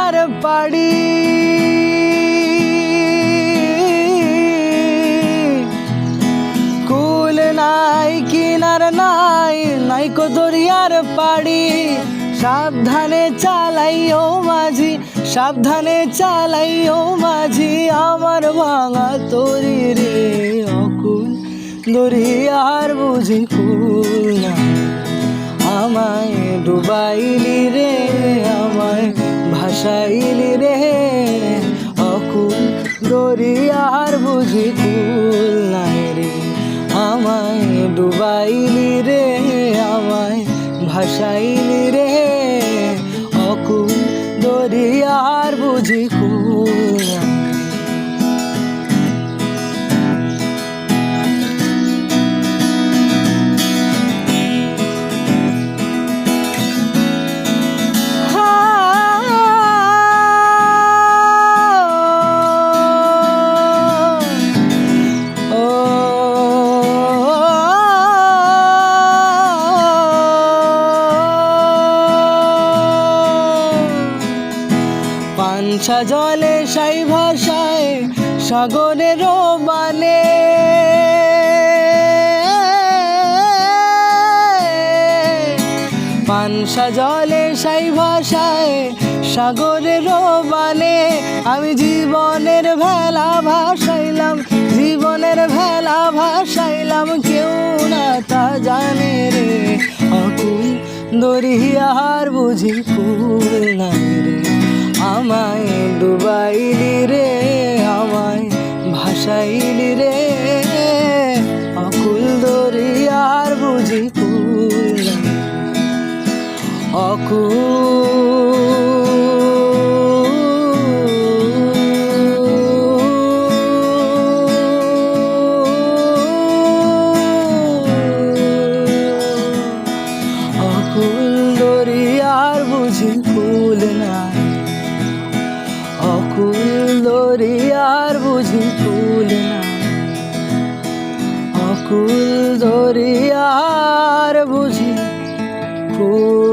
দরিয়ার পাড়ি কুল নাই কিনার নাই নাইকো দরিয়ার পাড়ি সাবধানে চালাইও মাঝি সাবধানে চালাইও মাঝি আমার ভাঙা তরি রে অকুল দরিয়ার বুঝি কুল না আমায় ডুবাইলি রে আমায় ভাসাইলি রে অকুল দরিয়ার বুঝি কুল নাই রে আমায় ডুবাইলি রে আমায় ভাসাইলি রে অকুল দরিয়ার বুঝি কুল নাই। পাঞ্ছা জলে সাই ভাষায় সাগরের বানে পাঞ্ছা জলে সাই ভাষায় সাগরের বানে আমি জীবনের ভেলা ভাসাইলাম জীবনের ভেলা ভাসাইলাম কেউ না তা জানে রে অকুল দরিয়ার বুঝি কুল নাই রে আমায় ডুবাইলি রে আমায় ভাসাইলি রে অকুল দরিয়ার বুঝি কুল অকুল দরিয়ার বুঝি কুল নাই অকুল দরিয়ার বুঝি কুল নাই অকুল দরিয়ার বুঝি কুল